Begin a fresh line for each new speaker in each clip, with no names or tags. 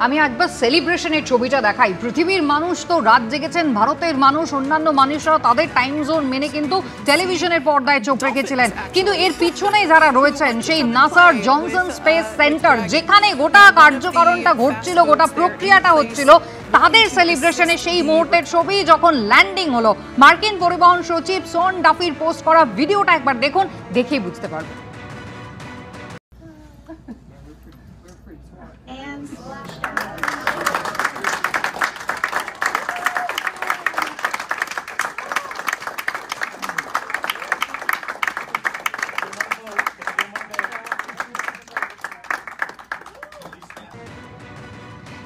আমি একবার সেলিব্রেশনের ছবিটা দেখাই। পৃথিবীর মানুষ তো রাত জেগেছেন, ভারতের মানুষ, অন্যান্য মানুষরা তাদের টাইম জোন মেনে কিন্তু টেলিভিশনের পর্দায় চোখ রেখেছিলেন। কিন্তু এর পিছনে যারা রয়েছেন, সেই নাসার জনসন স্পেস সেন্টার, যেখানে গোটা কার্যকারণটা ঘটছিল, গোটা প্রক্রিয়াটা হচ্ছিল, তাদের সেলিব্রেশনে সেই মুহূর্তের ছবি যখন ল্যান্ডিং হলো। মার্কিন পরিবহন সচিব শন ডাফির পোস্ট করা ভিডিওটা একবার দেখুন, দেখেই বুঝতে পারবেন।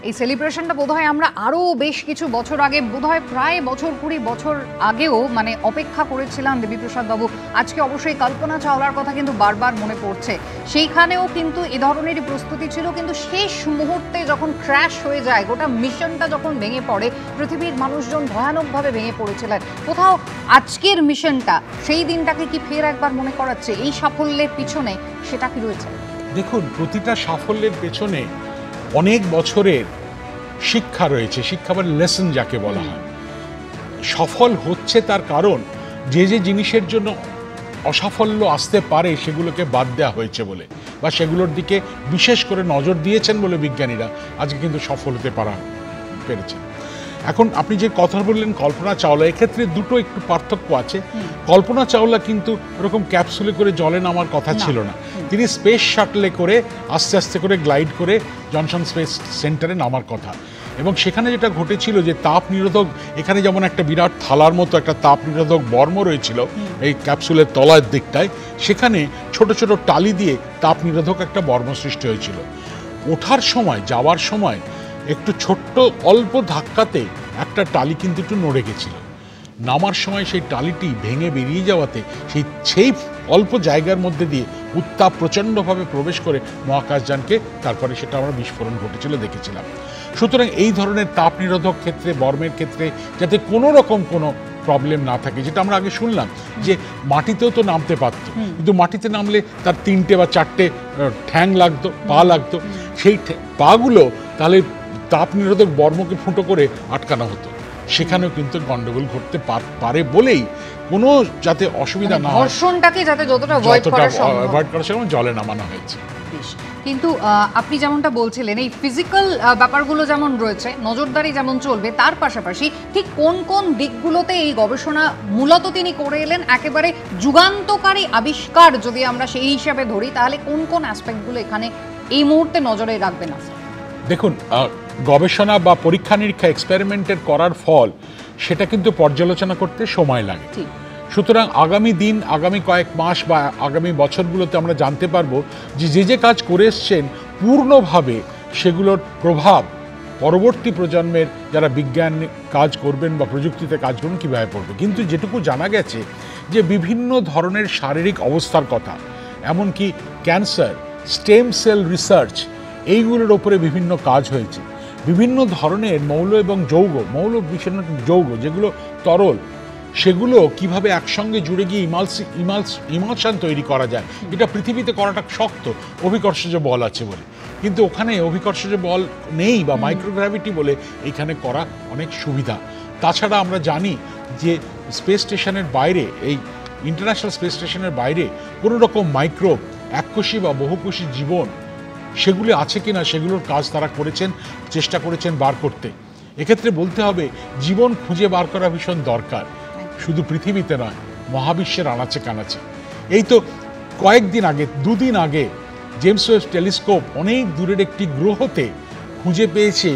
এই সেলিব্রেশনটা বোধহয় আমরা আরও বেশ কিছু বছর আগে, বোধহয় প্রায় 20 বছর আগেও মানে অপেক্ষা করেছিলাম দেবীপ্রসাদ বাবু। আজকে অবশ্যই কল্পনা চাওলার কথা কিন্তু বারবার মনে পড়ছে। সেইখানেও কিন্তু এ ধরনেরই প্রস্তুতি ছিল, কিন্তু শেষ মুহূর্তে যখন ক্র্যাশ হয়ে যায়, গোটা মিশনটা যখন ভেঙে পড়ে, পৃথিবীর মানুষজন ভয়ানকভাবে ভেঙে পড়েছিলেন। কোথাও আজকের মিশনটা সেই দিনটাকে কি ফের একবার মনে করাচ্ছে? এই সাফল্যের পিছনে সেটা কি রয়েছে?
দেখুন, প্রতিটা সাফল্যের পেছনে অনেক বছরের শিক্ষা রয়েছে, শিক্ষা বা লেসন যাকে বলা হয়। সফল হচ্ছে তার কারণ যে যে জিনিসের জন্য অসাফল্য আসতে পারে সেগুলোকে বাদ দেওয়া হয়েছে বলে, বা সেগুলোর দিকে বিশেষ করে নজর দিয়েছেন বলে বিজ্ঞানীরা আজকে কিন্তু সফল হতে পেরেছে। এখন আপনি যে কথা বললেন কল্পনা চাওলা, এক্ষেত্রে দুটো একটু পার্থক্য আছে। কল্পনা চাওলা কিন্তু ওরকম ক্যাপসুলে করে জলে নামার কথা ছিল না, তিনি স্পেস শাটলে করে আস্তে আস্তে করে গ্লাইড করে জনসন স্পেস সেন্টারে নামার কথা। এবং সেখানে যেটা ঘটেছিল যে তাপ নিরোধক, এখানে যেমন একটা বিরাট থালার মতো একটা তাপ নিরোধক বর্ম রয়েছিল এই ক্যাপসুলের তলার দিকটায়, সেখানে ছোট ছোট টালি দিয়ে তাপ নিরোধক একটা বর্ম সৃষ্টি হয়েছিল। ওঠার সময়, যাওয়ার সময় একটু ছোট্ট অল্প ধাক্কাতে একটা টালি কিন্তু একটু নড়ে গেছিল। নামার সময় সেই টালিটি ভেঙে বেরিয়ে যাওয়াতে সেই অল্প জায়গার মধ্যে দিয়ে উত্তাপ প্রচণ্ডভাবে প্রবেশ করে মহাকাশযানকে, তারপরে সেটা আমরা বিস্ফোরণ ঘটেছিল দেখেছিলাম। সুতরাং এই ধরনের তাপ নিরোধক ক্ষেত্রে, বর্মের ক্ষেত্রে যাতে কোনো রকম কোনো প্রবলেম না থাকে, যেটা আমরা আগে শুনলাম যে মাটিতেও তো নামতে পারতো, কিন্তু মাটিতে নামলে তার 3টে বা 4টে ঠ্যাং লাগতো, পা লাগতো, সেই পাগুলো তাহলে তাপ নিরোধক বর্মকে ফুটো করে আটকানো হতো। সেখানেও কিন্তু গন্ডগোল ঘটতে পারে বলেই কোনো যাতে অসুবিধা না হয়,
ঘর্ষণটাকে যাতে যতটা অ্যাভয়েড করা
সম্ভব জলে নামানো হয়েছে।
কিন্তু আপনি যেমনটা বলছিলেন, এই ফিজিক্যাল ব্যাপারগুলো যেমন রয়েছে, নজরদারি যেমন চলবে, তার পাশাপাশি ঠিক কোন কোন দিকগুলোতে এই গবেষণা মূলত তিনি করে এলেন, একেবারে যুগান্তকারী আবিষ্কার যদি আমরা সেই হিসাবে ধরি, তাহলে কোন কোন অ্যাসপেক্টগুলো এখানে এই মুহূর্তে নজরে রাখবেন?
দেখুন, গবেষণা বা পরীক্ষা নিরীক্ষা, এক্সপেরিমেন্টের করার ফল সেটা কিন্তু পর্যালোচনা করতে সময় লাগে। সুতরাং আগামী দিন, আগামী কয়েক মাস বা আগামী বছরগুলোতে আমরা জানতে পারবো যে যে কাজ করে এসছেন পূর্ণভাবে সেগুলোর প্রভাব পরবর্তী প্রজন্মের যারা বিজ্ঞান কাজ করবেন বা প্রযুক্তিতে কাজ করবেন কীভাবে পড়বে। কিন্তু যেটুকু জানা গেছে যে বিভিন্ন ধরনের শারীরিক অবস্থার কথা, এমনকি ক্যান্সার, স্টেম সেল রিসার্চ, এইগুলোর ওপরে বিভিন্ন কাজ হয়েছে। বিভিন্ন ধরনের মৌল এবং যৌগ, মৌল বিশেষ যৌগ যেগুলো তরল, সেগুলো কিভাবে একসঙ্গে জুড়ে গিয়ে ইমালশন তৈরি করা যায়, এটা পৃথিবীতে করাটা শক্ত, অভিকর্ষজ বল আছে বলে। কিন্তু ওখানে অভিকর্ষজ বল নেই বা মাইক্রোগ্র্যাভিটি বলে এখানে করা অনেক সুবিধা। তাছাড়া আমরা জানি যে স্পেস স্টেশনের বাইরে, এই ইন্টারন্যাশনাল স্পেস স্টেশনের বাইরে কোনো রকম মাইক্রোব, এককোষী বা বহুকোষী জীবন সেগুলি আছে কিনা, সেগুলোর কাজ তারা করেছেন, চেষ্টা করেছেন বার করতে। এক্ষেত্রে বলতে হবে জীবন খুঁজে বার করা ভীষণ দরকার, শুধু পৃথিবীতে নয়, মহাবিশ্বের আনাচে কানাচে। এই তো কয়েকদিন আগে, 2 দিন আগে জেমস ওয়েব টেলিস্কোপ অনেক দূরের একটি গ্রহতে খুঁজে পেয়েছে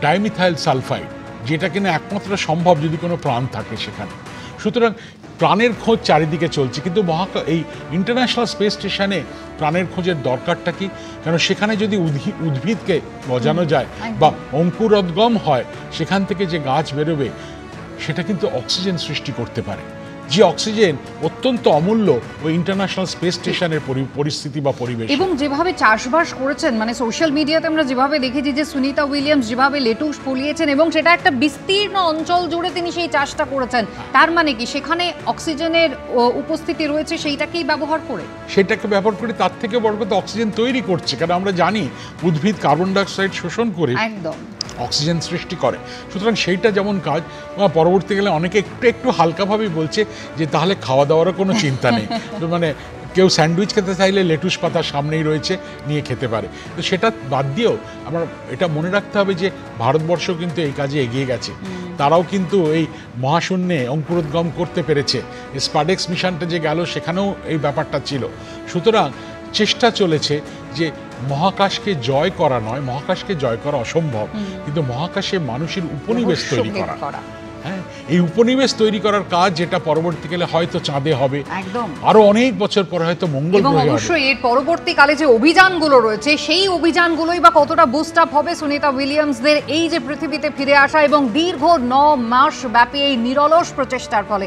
ডাইমিথাইল সালফাইড, যেটা কিনা একমাত্র সম্ভব যদি কোনো প্রাণ থাকে সেখানে। সুতরাং প্রাণের খোঁজ চারিদিকে চলছে, কিন্তু এই ইন্টারন্যাশনাল স্পেস স্টেশনে প্রাণের খোঁজের দরকারটা কি? কারণ সেখানে যদি উদ্ভিদকে গজানো যায় বা অঙ্কুরোদ্গম হয়, সেখান থেকে যে গাছ বেরোবে সেটা কিন্তু অক্সিজেন সৃষ্টি করতে পারে। যে অক্সিজেন অত্যন্ত অমূল্য ওই ইন্টারন্যাশনাল স্পেস স্টেশনের পরিস্থিতি বা পরিবেশ।
এবং যেভাবে চাষবাস করেছেন, মানে সোশ্যাল মিডিয়াতে আমরা যেভাবে দেখেছি যে সুনিতা উইলিয়ামস যেভাবে লেটুস ফলিয়েছেন এবং সেটা একটা বিস্তীর্ণ অঞ্চল জুড়ে তিনি সেই চাষটা করেছেন, তার মানে কি সেখানে অক্সিজেনের উপস্থিতি রয়েছে, সেইটাকেই ব্যবহার করে
সেটাকে ব্যবহার করে তার থেকে বড় কথা অক্সিজেন তৈরি করছে, কারণ আমরা জানি উদ্ভিদ কার্বন ডাইঅক্সাইড শোষণ করে
একদম
অক্সিজেন সৃষ্টি করে। সুতরাং সেইটা যেমন কাজ, পরবর্তীকালে অনেকে একটু একটু হালকাভাবেই বলছে যে তাহলে খাওয়া দাওয়ারও কোনো চিন্তা নেই, তো মানে কেউ স্যান্ডউইচ খেতে চাইলে লেটুস পাতা সামনেই রয়েছে, নিয়ে খেতে পারে। তো সেটা বাদ দিয়েও আমরা এটা মনে রাখতে হবে যে ভারতবর্ষ কিন্তু এই কাজে এগিয়ে গেছে, তারাও কিন্তু এই মহাশূন্যে অঙ্কুরোদ্গম করতে পেরেছে। স্পাডেক্স মিশনটা যে গেল সেখানেও এই ব্যাপারটা ছিল। সুতরাং চেষ্টা চলেছে যে মহাকাশকে জয় করা নয়, মহাকাশকে জয় করা অসম্ভব, কিন্তু মহাকাশে মানুষের উপনিবেশ তৈরি করা, হ্যাঁ, এই উপনিবেশ তৈরি করার কাজ, যেটা পরবর্তীকালে হয়তো চাঁদে হবে,
একদম
আরো অনেক বছর পরে হয়তো মঙ্গল
এবং
গ্রহে হবে।
অবশ্যই এর পরবর্তীকালে যে অভিযানগুলো রয়েছে সেই অভিযানগুলোই বা কতটা বুস্ট আপ হবে সুনিতা উইলিয়ামসদের এই যে পৃথিবীতে ফিরে আসা এবং দীর্ঘ 9 মাস ব্যাপী এই নিরলস প্রচেষ্টার ফলে।